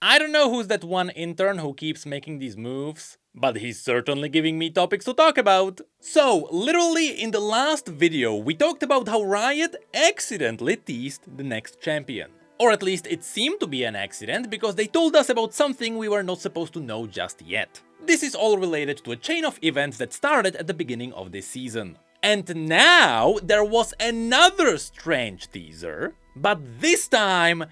I don't know who's that one intern who keeps making these moves, but he's certainly giving me topics to talk about. So, literally in the last video, we talked about how Riot accidentally teased the next champion. Or at least it seemed to be an accident, because they told us about something we were not supposed to know just yet. This is all related to a chain of events that started at the beginning of this season. And now there was another strange teaser, but this time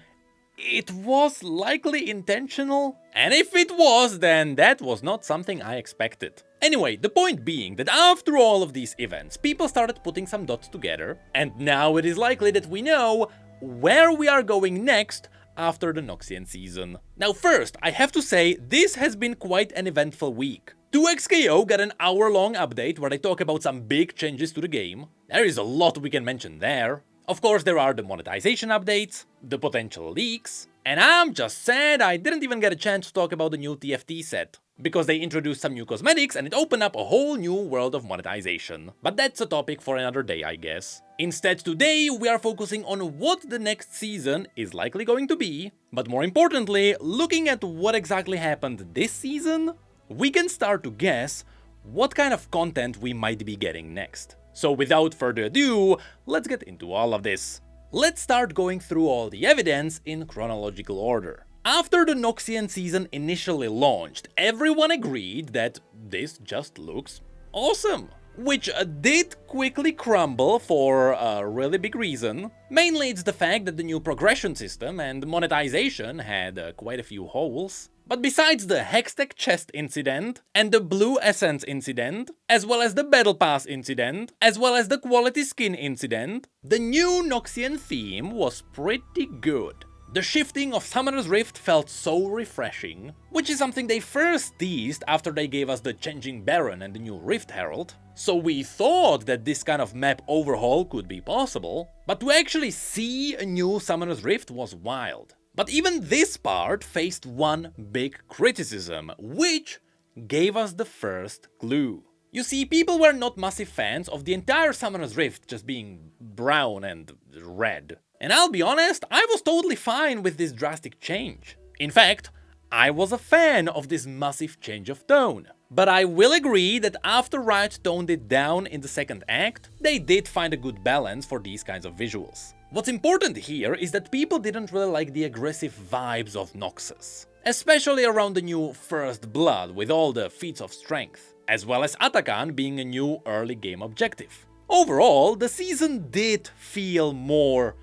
it was likely intentional, and if it was, then that was not something I expected. Anyway, the point being that after all of these events, people started putting some dots together, and now it is likely that we know where we are going next after the Noxian season. Now first, I have to say, this has been quite an eventful week. 2XKO got an hour-long update where they talk about some big changes to the game. There is a lot we can mention there. Of course, there are the monetization updates, the potential leaks, and I'm just sad I didn't even get a chance to talk about the new TFT set, because they introduced some new cosmetics and it opened up a whole new world of monetization. But that's a topic for another day, I guess. Instead, today we are focusing on what the next season is likely going to be, but more importantly, looking at what exactly happened this season, we can start to guess what kind of content we might be getting next. So without further ado, let's get into all of this. Let's start going through all the evidence in chronological order. After the Noxian season initially launched, everyone agreed that this just looks awesome. Which did quickly crumble for a really big reason. Mainly it's the fact that the new progression system and monetization had quite a few holes. But besides the Hextech chest incident, and the Blue Essence incident, as well as the Battle Pass incident, as well as the quality skin incident, the new Noxian theme was pretty good. The shifting of Summoner's Rift felt so refreshing, which is something they first teased after they gave us the Changing Baron and the new Rift Herald. So we thought that this kind of map overhaul could be possible, but to actually see a new Summoner's Rift was wild. But even this part faced one big criticism, which gave us the first clue. You see, people were not massive fans of the entire Summoner's Rift just being brown and red. And I'll be honest, I was totally fine with this drastic change. In fact, I was a fan of this massive change of tone. But I will agree that after Riot toned it down in the second act, they did find a good balance for these kinds of visuals. What's important here is that people didn't really like the aggressive vibes of Noxus, especially around the new First Blood with all the feats of strength, as well as Atakan being a new early game objective. Overall, the season did feel more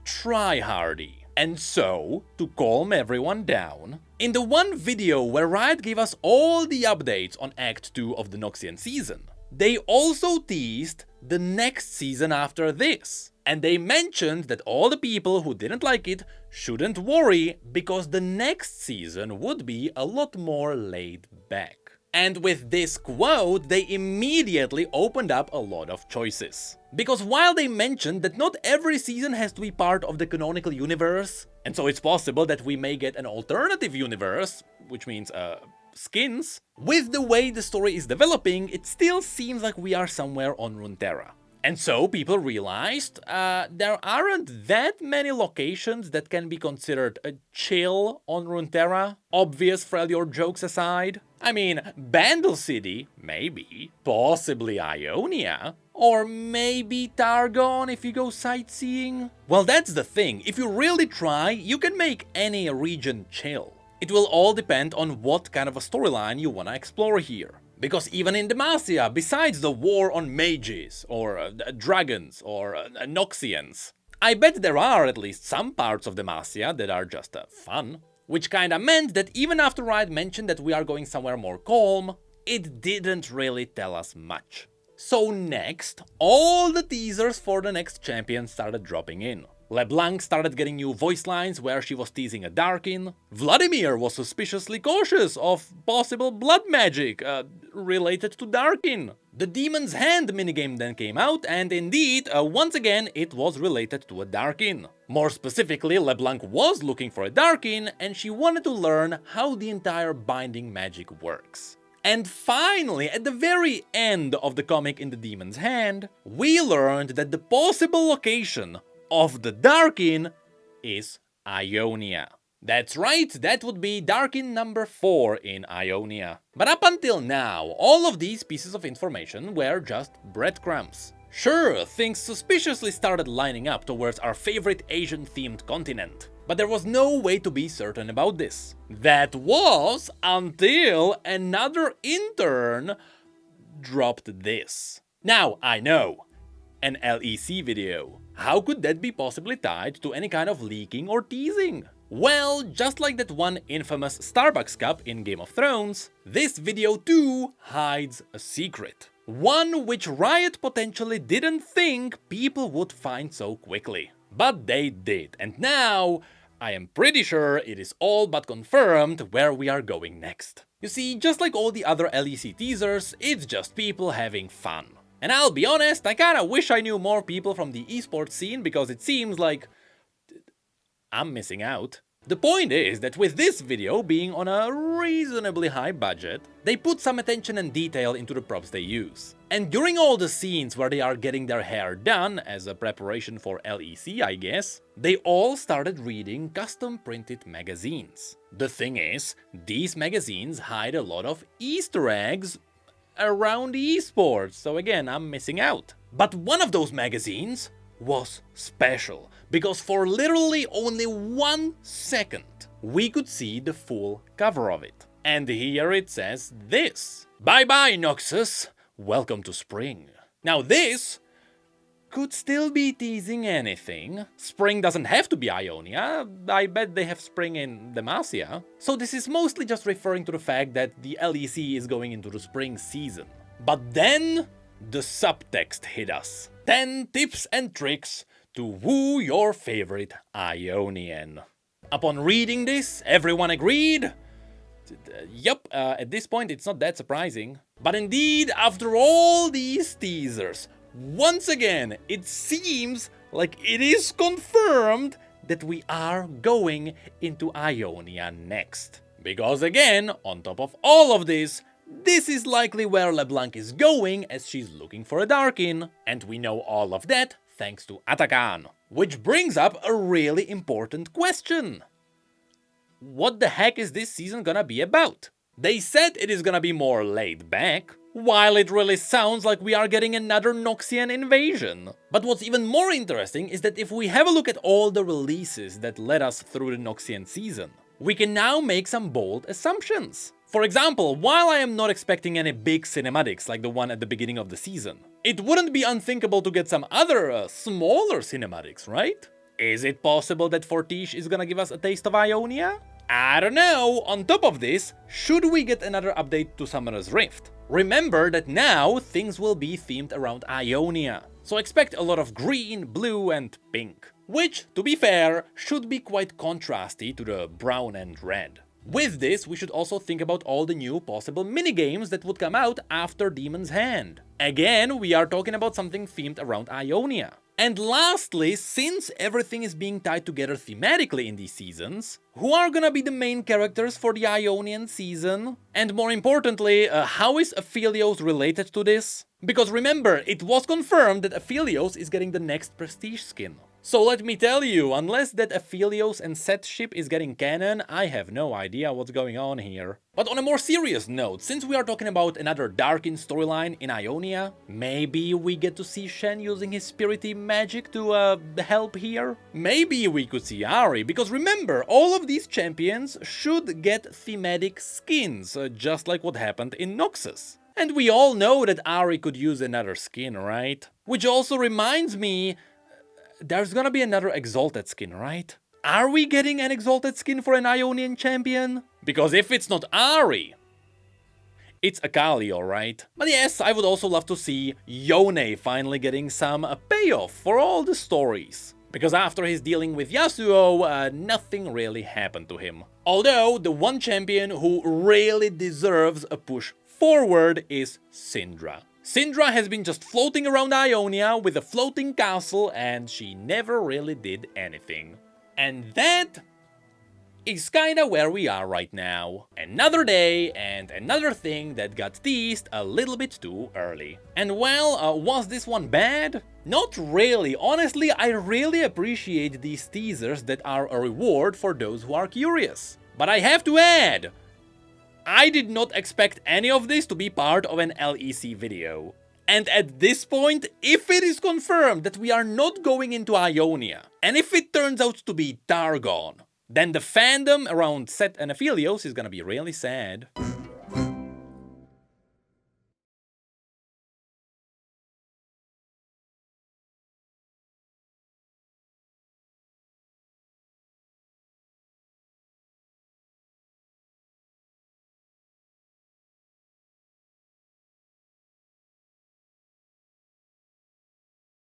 try-hardy. And so, to calm everyone down, in the one video where Riot gave us all the updates on Act 2 of the Noxian season, they also teased the next season after this. And they mentioned that all the people who didn't like it shouldn't worry, because the next season would be a lot more laid back. And with this quote, they immediately opened up a lot of choices. Because while they mentioned that not every season has to be part of the canonical universe, and so it's possible that we may get an alternative universe, which means skins, with the way the story is developing, it still seems like we are somewhere on Runeterra. And so people realized there aren't that many locations that can be considered a chill on Runeterra, obvious Freljord jokes aside. I mean, Bandle City, maybe, possibly Ionia, or maybe Targon if you go sightseeing. Well, that's the thing, if you really try, you can make any region chill. It will all depend on what kind of a storyline you wanna explore here. Because even in Demacia, besides the war on mages, or dragons, or Noxians, I bet there are at least some parts of Demacia that are just fun. Which kinda meant that even after Riot mentioned that we are going somewhere more calm, it didn't really tell us much. So next, all the teasers for the next champion started dropping in. LeBlanc started getting new voice lines where she was teasing a Darkin. Vladimir was suspiciously cautious of possible blood magic related to Darkin. The Demon's Hand minigame then came out, and indeed, once again, it was related to a Darkin. More specifically, LeBlanc was looking for a Darkin, and she wanted to learn how the entire binding magic works. And finally, at the very end of the comic in the Demon's Hand, we learned that the possible location of the Darkin is Ionia. That's right, that would be Darkin number 4 in Ionia. But up until now, all of these pieces of information were just breadcrumbs. Sure, things suspiciously started lining up towards our favorite Asian-themed continent, but there was no way to be certain about this. That was until another intern dropped this. Now, I know, an LEC video. How could that be possibly tied to any kind of leaking or teasing? Well, just like that one infamous Starbucks cup in Game of Thrones, this video too hides a secret. One which Riot potentially didn't think people would find so quickly. But they did, and now I am pretty sure it is all but confirmed where we are going next. You see, just like all the other LEC teasers, it's just people having fun. And I'll be honest, I kinda wish I knew more people from the esports scene because it seems like I'm missing out. The point is that with this video being on a reasonably high budget, they put some attention and detail into the props they use. And during all the scenes where they are getting their hair done, as a preparation for LEC I guess, they all started reading custom printed magazines. The thing is, these magazines hide a lot of Easter eggs around esports, so again, I'm missing out. But one of those magazines was special, because for literally only 1 second, we could see the full cover of it. And here it says this: "Bye bye Noxus, welcome to spring." Now this could still be teasing anything. Spring doesn't have to be Ionia, I bet they have spring in Demacia. So this is mostly just referring to the fact that the LEC is going into the spring season. But then the subtext hit us. 10 tips and tricks to woo your favorite Ionian. Upon reading this, everyone agreed? Yup, at this point it's not that surprising. But indeed, after all these teasers, once again, it seems like it is confirmed that we are going into Ionia next. Because again, on top of all of this is likely where LeBlanc is going as she's looking for a Darkin, and we know all of that thanks to Atakan. Which brings up a really important question. What the heck is this season gonna be about? They said it is gonna be more laid back, while it really sounds like we are getting another Noxian invasion. But what's even more interesting is that if we have a look at all the releases that led us through the Noxian season, we can now make some bold assumptions. For example, while I am not expecting any big cinematics like the one at the beginning of the season, it wouldn't be unthinkable to get some other smaller cinematics, right? Is it possible that Fortiche is gonna give us a taste of Ionia? I don't know. On top of this, should we get another update to Summoner's Rift? Remember that now things will be themed around Ionia, so expect a lot of green, blue and pink. Which, to be fair, should be quite contrasty to the brown and red. With this, we should also think about all the new possible minigames that would come out after Demon's Hand. Again, we are talking about something themed around Ionia. And lastly, since everything is being tied together thematically in these seasons, who are gonna be the main characters for the Ionian season? And more importantly, how is Aphelios related to this? Because remember, it was confirmed that Aphelios is getting the next prestige skin. So let me tell you, unless that Aphelios and Set ship is getting canon, I have no idea what's going on here. But on a more serious note, since we are talking about another Darkin storyline in Ionia, maybe we get to see Shen using his spirity magic to help here? Maybe we could see Ahri, because remember, all of these champions should get thematic skins, just like what happened in Noxus. And we all know that Ahri could use another skin, right? Which also reminds me, there's gonna be another Exalted skin, right? Are we getting an Exalted skin for an Ionian champion? Because if it's not Ahri, it's Akali, alright? But yes, I would also love to see Yone finally getting some payoff for all the stories. Because after his dealing with Yasuo, nothing really happened to him. Although, the one champion who really deserves a push forward is Syndra. Syndra has been just floating around Ionia with a floating castle and she never really did anything. And that is kinda where we are right now. Another day and another thing that got teased a little bit too early. And well, was this one bad? Not really. Honestly, I really appreciate these teasers that are a reward for those who are curious. But I have to add, I did not expect any of this to be part of an LEC video. And at this point, if it is confirmed that we are not going into Ionia, and if it turns out to be Targon, then the fandom around Set and Aphelios is gonna be really sad.